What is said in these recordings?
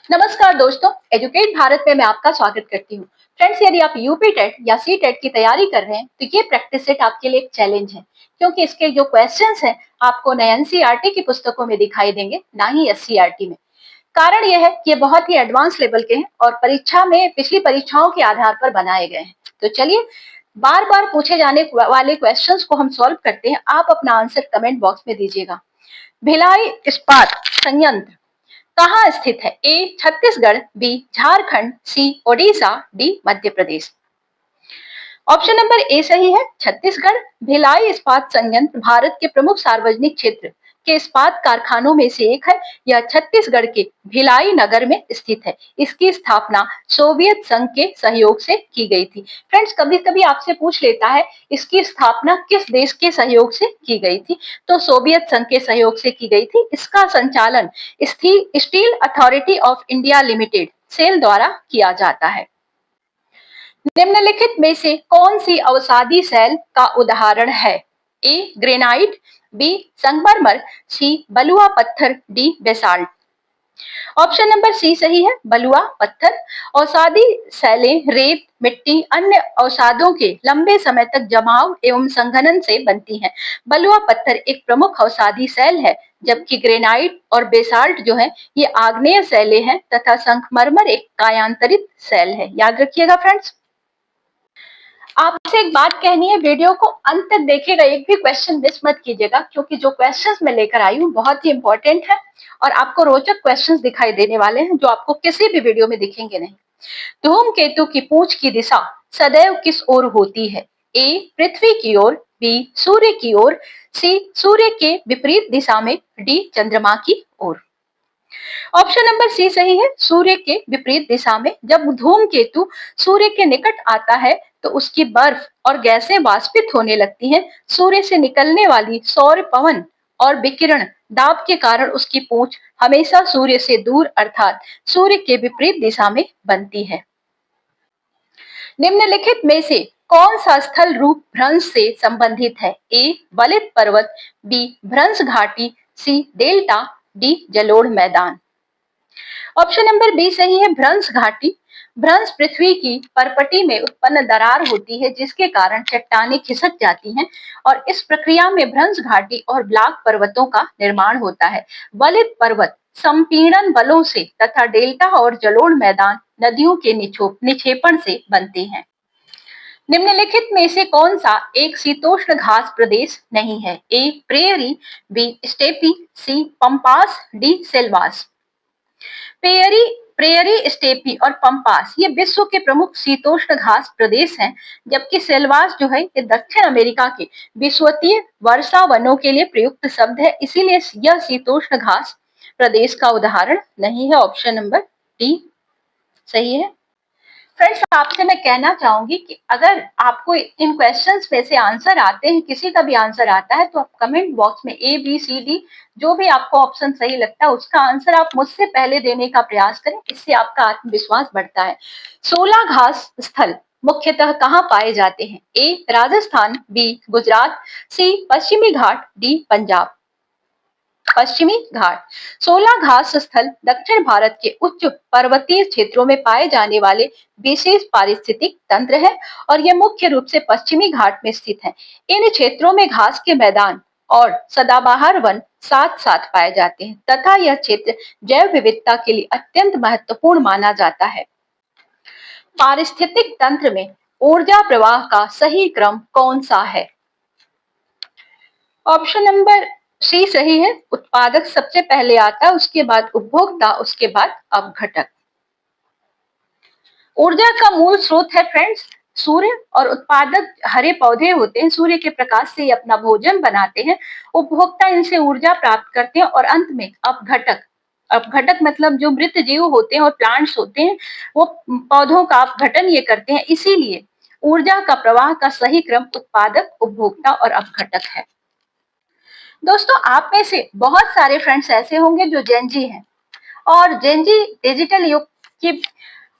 नमस्कार दोस्तों, एजुकेट भारत में मैं आपका स्वागत करती हूँ। फ्रेंड्स, यदि आप यूपी टेट या सी टेट की तैयारी कर रहे हैं तो ये प्रैक्टिस सेट आपके लिए एक चैलेंज है, क्योंकि इसके जो क्वेश्चंस हैं आपको न एनसीईआरटी की पुस्तकों में दिखाई देंगे, ना ही एससीईआरटी में। कारण यह है कि ये बहुत ही एडवांस लेवल के हैं और परीक्षा में पिछली परीक्षाओं के आधार पर बनाए गए हैं। तो चलिए बार बार पूछे जाने वाले क्वेश्चंस को हम सॉल्व करते हैं। आप अपना आंसर कमेंट बॉक्स में दीजिएगा। भिलाई इस्पात संयंत्र कहाँ स्थित है? A Chhattisgarh, B Jharkhand, C Odisha, D Madhya Pradesh. Option number A सही है, छत्तीसगढ़। भिलाई इस्पात संयंत्र भारत के प्रमुख सार्वजनिक क्षेत्र के इस्पात कारखानों में से एक है। यह छत्तीसगढ़ के भिलाई नगर में स्थित है। इसकी स्थापना सोवियत संघ के सहयोग से की गई थी। फ्रेंड्स, कभी कभी आपसे पूछ लेता है इसकी स्थापना किस देश के सहयोग से की गई थी, तो सोवियत संघ के सहयोग से की गई थी। इसका संचालन Steel Authority of India Limited SAIL द्वारा किया जाता है। निम्नलिखित में से कौन सी अवसादी सेल का उदाहरण है? ए ग्रेनाइट, बी संगमरमर, सी बलुआ पत्थर, D basalt. Option number C सही है, बलुआ पत्थर। अवसादी सेलें रेत, मिट्टी, अन्य अवसादों के लंबे समय तक जमाव एवं संघनन से बनती हैं। बलुआ पत्थर एक प्रमुख अवसादी सेल है, जबकि ग्रेनाइट और बेसाल्ट जो है ये आग्नेय सेलें हैं तथा संगमरमर एक कायांतरित सेल है। याद रखिएगा फ्रेंड्स। आपसे एक बात कहनी है, वीडियो को अंत तक देखिएगा, एक भी क्वेश्चन मिस मत कीजिएगा, क्योंकि जो क्वेश्चंस मैं लेकर आई हूँ बहुत ही इंपॉर्टेंट है और आपको रोचक क्वेश्चंस दिखाई देने वाले हैं जो आपको किसी भी वीडियो में दिखेंगे नहीं। धूमकेतु की पूंछ की दिशा सदैव किस ओर होती है? ए पृथ्वी की ओर, बी सूर्य की ओर, सी सूर्य के विपरीत दिशा में, डी चंद्रमा की ओर। ऑप्शन नंबर सी सही है, सूर्य के विपरीत दिशा में। जब धूमकेतु सूर्य के निकट आता है तो उसकी बर्फ और गैसें वाष्पित होने लगती हैं। सूर्य से निकलने वाली सौर पवन और विकिरण दाब के कारण उसकी पूंछ हमेशा सूर्य से दूर अर्थात सूर्य के विपरीत दिशा में बनती है। निम्नलिखित में से कौन सा स्थल रूप भ्रंश से संबंधित है? ए वलित पर्वत, बी भ्रंश घाटी, सी डेल्टा, डी जलोढ़ मैदान। ऑप्शन नंबर बी सही है, भ्रंश घाटी। भ्रंश पृथ्वी की परपटी में उत्पन्न दरार होती है, जिसके कारण चट्टानें खिसक जाती हैं और इस प्रक्रिया में भ्रंश घाटी और ब्लॉक पर्वतों का निर्माण होता है। वलित पर्वत संपीड़न बलों से तथा डेल्टा और जलोढ़ मैदान नदियों के निक्षेपण से बनते हैं। निम्नलिखित में से कौन सा एक शीतोष्ण घास प्रदेश नहीं है? A prairie, B steppe, C pampas, D selvas. Prairie prairie steppe और पंपास ये विश्व के प्रमुख शीतोष्ण घास प्रदेश हैं, जबकि सेल्वास जो है ये दक्षिण अमेरिका के विषुवतीय वर्षा वनों के लिए प्रयुक्त शब्द है, इसीलिए यह शीतोष्ण घास प्रदेश का उदाहरण नहीं है। ऑप्शन नंबर डी सही है। फ्रेंड्स, आपसे मैं कहना चाहूंगी कि अगर आपको इन क्वेश्चंस में से आंसर आते हैं, किसी का भी आंसर आता है, तो आप कमेंट बॉक्स में ए बी सी डी जो भी आपको ऑप्शन सही लगता है उसका आंसर आप मुझसे पहले देने का प्रयास करें। इससे आपका आत्मविश्वास बढ़ता है। 16 घास स्थल मुख्यतः कहाँ पाए जाते हैं? ए राजस्थान, बी गुजरात, सी पश्चिमी घाट, डी पंजाब। पश्चिमी घाट 16 घास स्थल दक्षिण भारत के उच्च पर्वतीय क्षेत्रों में पाए जाने वाले विशेष पारिस्थितिक तंत्र है और यह मुख्य रूप से पश्चिमी घाट में स्थित है। इन क्षेत्रों में घास के मैदान और सदाबहार वन साथ साथ पाए जाते हैं तथा यह क्षेत्र जैव विविधता के लिए अत्यंत महत्वपूर्ण माना जाता है। पारिस्थितिक तंत्र में ऊर्जा प्रवाह का सही क्रम कौन सा है? ऑप्शन नंबर सी सही है, उत्पादक सबसे पहले आता है, उसके बाद उपभोक्ता, उसके बाद अपघटक। ऊर्जा का मूल स्रोत है फ्रेंड्स सूर्य, और उत्पादक हरे पौधे होते हैं, सूर्य के प्रकाश से अपना भोजन बनाते हैं। उपभोक्ता इनसे ऊर्जा प्राप्त करते हैं और अंत में अपघटक, अपघटक मतलब जो मृत जीव होते हैं और प्लांट्स होते हैं वो पौधों का अपघटन ये करते हैं। इसीलिए ऊर्जा का प्रवाह का सही क्रम उत्पादक, उपभोक्ता और अपघटक है। दोस्तों, आप में से बहुत सारे फ्रेंड्स ऐसे होंगे जो जेनजी हैं और जेनजी डिजिटल युग की,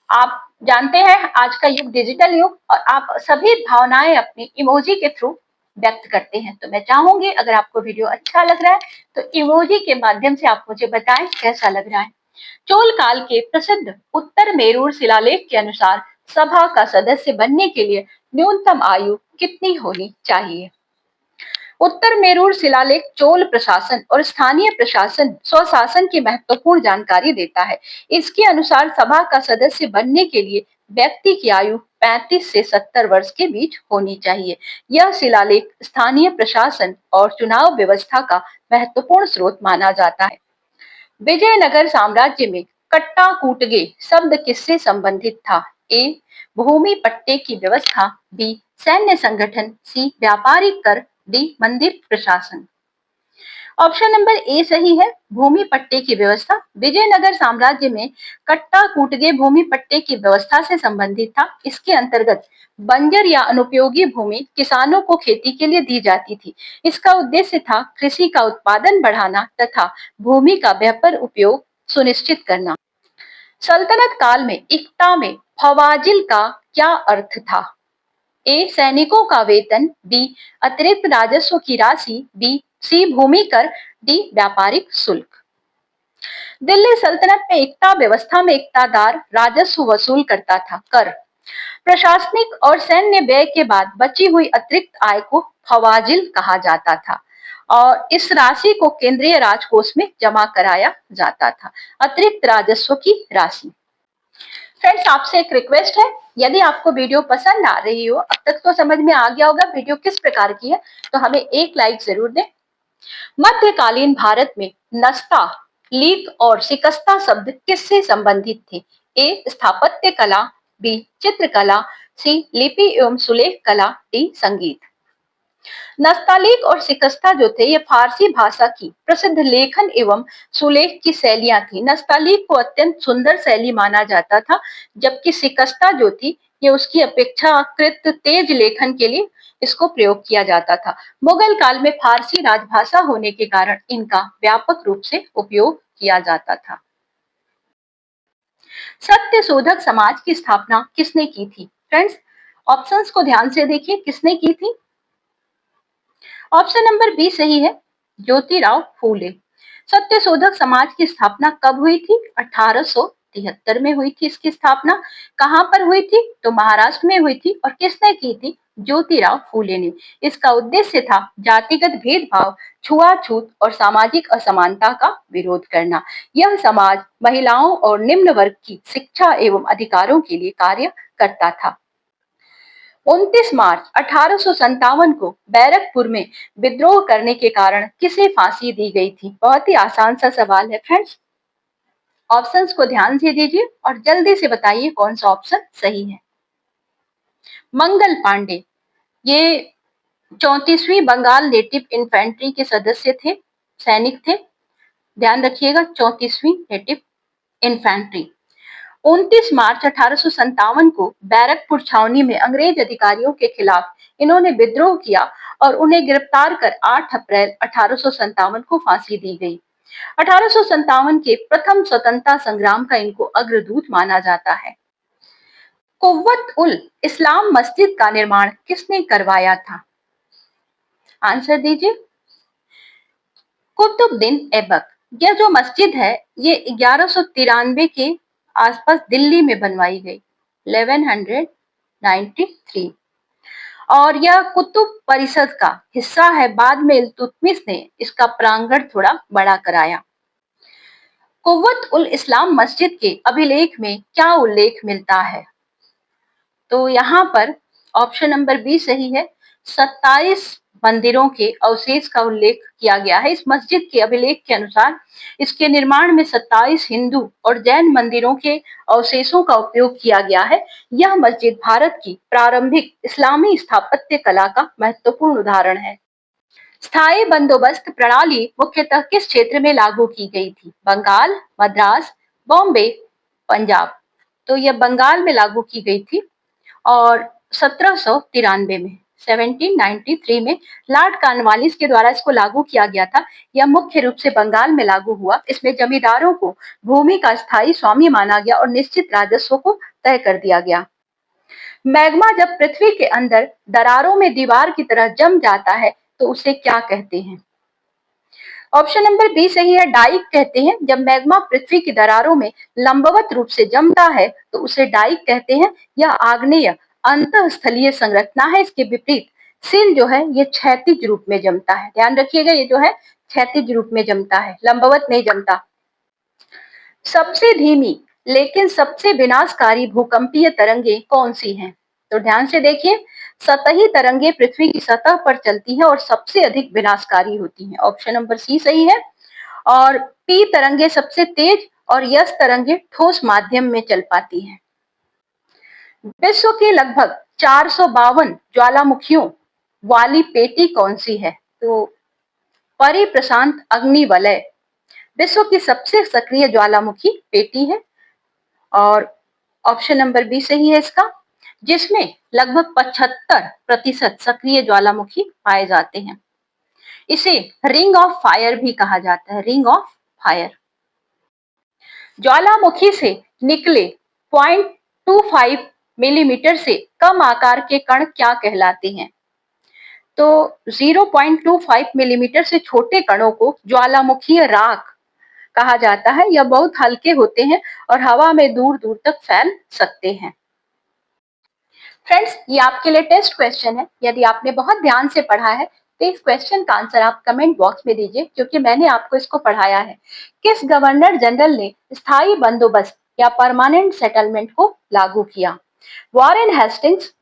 आप जानते हैं आज का युग डिजिटल युग, और आप सभी भावनाएं अपनी इमोजी के थ्रू व्यक्त करते हैं। तो मैं चाहूंगी अगर आपको वीडियो अच्छा लग रहा है तो इमोजी के माध्यम से आप मुझे बताएं कैसा लग रहा है। चोल काल के प्रसिद्ध उत्तर मेरूर शिलालेख के अनुसार सभा का सदस्य बनने के लिए न्यूनतम आयु कितनी होनी चाहिए? उत्तर मेरूर शिलालेख चोल प्रशासन और स्थानीय प्रशासन स्वशासन की महत्वपूर्ण जानकारी देता है। इसके अनुसार सभा का सदस्य बनने के लिए व्यक्ति की आयु 35 से 70 वर्ष के बीच होनी चाहिए। यह शिलालेख स्थानीय प्रशासन और चुनाव व्यवस्था का महत्वपूर्ण स्रोत माना जाता है। विजयनगर साम्राज्य में कट्टा कूटगे शब्द किससे संबंधित था? ए भूमि पट्टे की व्यवस्था, बी सैन्य संगठन, सी व्यापारिक कर, डी मंदिर प्रशासन। ऑप्शन नंबर ए सही है, भूमि पट्टे की व्यवस्था। विजयनगर साम्राज्य में कट्टा कूटगे भूमि पट्टे की व्यवस्था से संबंधित था। इसके अंतर्गत बंजर या अनुपयोगी भूमि किसानों को खेती के लिए दी जाती थी। इसका उद्देश्य था कृषि का उत्पादन बढ़ाना तथा भूमि का बेहतर उपयोग सुनिश्चित करना। सल्तनत काल में इक्ता में फवाजिल का क्या अर्थ था? ए सैनिकों का वेतन, बी अतिरिक्त राजस्व की राशि, बी सी भूमि कर, डी व्यापारिक शुल्क। दिल्ली सल्तनत में इक्ता व्यवस्था में इक्तादार राजस्व वसूल करता था। कर प्रशासनिक और सैन्य व्यय के बाद बची हुई अतिरिक्त आय को फवाजिल कहा जाता था और इस राशि को केंद्रीय राजकोष में जमा कराया जाता था। अतिरिक्त राजस्व की राशि। फ्रेंड्स, आपसे एक रिक्वेस्ट है, यदि आपको वीडियो पसंद आ रही हो, अब तक तो समझ में आ गया होगा वीडियो किस प्रकार की है, तो हमें एक लाइक जरूर दें। मध्यकालीन भारत में नस्ता, लीक और शिकस्ता शब्द किससे संबंधित थे? ए स्थापत्य कला, बी चित्रकला, सी लिपि एवं सुलेख कला, डी संगीत। नस्तालीक और शिकस्ता जो थे ये फारसी भाषा की प्रसिद्ध लेखन एवं सुलेख की शैलियां थी। नस्तालीक को अत्यंत सुंदर शैली माना जाता था, जबकि शिकस्ता जो थी ये उसकी अपेक्षाकृत तेज लेखन के लिए इसको प्रयोग किया जाता था। मुगल काल में फारसी राजभाषा होने के कारण इनका व्यापक रूप से उपयोग किया जाता था। सत्य शोधक समाज की स्थापना किसने की थी? फ्रेंड्स, ऑप्शंस को ध्यान से देखिए, किसने की थी? ऑप्शन नंबर बी सही है, ज्योतिराव फूले। सत्य शोधक समाज की स्थापना कब हुई थी? 1873 में हुई थी इसकी स्थापना। कहां पर हुई थी? तो महाराष्ट्र में हुई थी। और किसने की थी? ज्योतिराव फूले ने। इसका उद्देश्य था जातिगत भेदभाव, छुआछूत और सामाजिक असमानता का विरोध करना। यह समाज महिलाओं और निम्न वर्ग की शिक्षा एवं अधिकारों के लिए कार्य करता था। 29 मार्च 1857 को बैरकपुर में विद्रोह करने के कारण किसे फांसी दी गई थी? बहुत ही आसान सा सवाल है फ्रेंड्स। ऑप्शंस को ध्यान से दीजिए और जल्दी से बताइए कौन सा ऑप्शन सही है। मंगल पांडे, ये 34वीं बंगाल नेटिव इन्फेंट्री के सदस्य थे, सैनिक थे। ध्यान रखिएगा, 34वीं नेटिव इन्फेंट्री। 29 मार्च 1857 को बैरकपुर छावनी में अंग्रेज अधिकारियों के खिलाफ इन्होंने विद्रोह किया और उन्हें गिरफ्तार कर 8 अप्रैल 1857 को फांसी दी गई। 1857 के प्रथम स्वतंत्रता संग्राम का इनको अग्रदूत माना जाता है। कुव्वत उल इस्लाम मस्जिद का निर्माण किसने करवाया था? आंसर दीजिए। कुतुबुद्दीन ऐबक। यह जो मस्जिद है ये 1193 के आसपास दिल्ली में बनवाई गई, 1193, और यह कुतुब परिषद का हिस्सा है। बाद में इल्तुतमिश ने इसका प्रांगण थोड़ा बड़ा कराया। कुव्वत उल इस्लाम मस्जिद के अभिलेख में क्या उल्लेख मिलता है? तो यहाँ पर ऑप्शन नंबर बी सही है, 27 मंदिरों के अवशेष का उल्लेख किया गया है। इस मस्जिद के अभिलेख के अनुसार इसके निर्माण में 27 हिंदू और जैन मंदिरों के अवशेषों का उपयोग किया गया है। यह मस्जिद भारत की प्रारंभिक इस्लामी स्थापत्य कला का महत्वपूर्ण उदाहरण है। स्थायी बंदोबस्त प्रणाली मुख्यतः किस क्षेत्र में लागू की गई थी? बंगाल, मद्रास, बॉम्बे, पंजाब। तो यह बंगाल में लागू की गई थी और 1793 में 1793 में लॉर्ड कॉर्नवालिस के द्वारा इसको लागू किया गया था। यह मुख्य रूप से बंगाल में लागू हुआ। इसमें जमींदारों को भूमि का स्थायी स्वामी माना गया और निश्चित राजस्व को तय कर दिया गया। मैग्मा जब पृथ्वी के अंदर दरारों में दीवार की तरह जम जाता है तो उसे क्या कहते हैं? ऑप्शन नंबर बी सही है, डाइक कहते हैं। जब मैग्मा पृथ्वी की दरारों में लंबवत रूप से जमता है तो उसे डाइक कहते हैं। यह आग्नेय अंतःस्थलीय संरचना है। इसके विपरीत सिल जो है ये क्षैतिज रूप में जमता है। ध्यान रखिएगा, ये जो है क्षैतिज रूप में जमता है, लंबवत नहीं जमता। सबसे धीमी लेकिन सबसे विनाशकारी भूकंपीय तरंगे कौन सी हैं? तो ध्यान से देखिए, सतही तरंगे पृथ्वी की सतह पर चलती हैं और सबसे अधिक विनाशकारी होती हैं। ऑप्शन नंबर सी सही है। और पी तरंगे सबसे तेज और यस तरंगे ठोस माध्यम में चल पाती हैं। विश्व के लगभग 452 ज्वालामुखियों वाली पेटी कौन सी है? तो परिप्रशांत अग्निवलय विश्व की सबसे सक्रिय ज्वालामुखी पेटी है। और ऑप्शन नंबर बी सही है इसका, जिसमें लगभग 75% सक्रिय ज्वालामुखी पाए जाते हैं। इसे रिंग ऑफ फायर भी कहा जाता है, रिंग ऑफ फायर। ज्वालामुखी से निकले 0.25 मिलीमीटर से कम आकार के कण क्या कहलाते हैं? तो 0.25 मिलीमीटर से छोटे कणों को ज्वालामुखीय राख कहा जाता है। यह बहुत हल्के होते हैं और हवा में दूर दूर तक फैल सकते हैं। फ्रेंड्स, ये आपके लिए टेस्ट क्वेश्चन है। यदि आपने बहुत ध्यान से पढ़ा है तो इस क्वेश्चन का आंसर आप कमेंट बॉक्स में दीजिए, क्योंकि मैंने आपको इसको पढ़ाया है। किस गवर्नर जनरल ने स्थायी बंदोबस्त या परमानेंट सेटलमेंट को लागू किया? वॉरेन हेस्टिंग्स,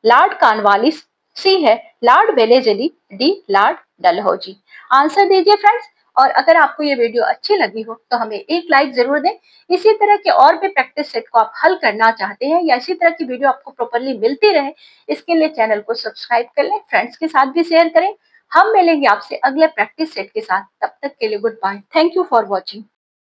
लॉर्ड कॉर्नवालिस, सी है Lord Wellesley, D Lord Dalhousie. Answer दीजिए फ्रेंड्स। और अगर आपको ये वीडियो अच्छी लगी हो तो हमें एक लाइक जरूर दें। इसी तरह के और भी प्रैक्टिस सेट को आप हल करना चाहते हैं या इसी तरह की वीडियो आपको प्रॉपरली मिलती रहे, इसके लिए चैनल को सब्सक्राइब कर लें, फ्रेंड्स के साथ भी शेयर करें। हम मिलेंगे आपसे अगले प्रैक्टिस सेट के साथ। तब तक के लिए goodbye. Thank you for watching.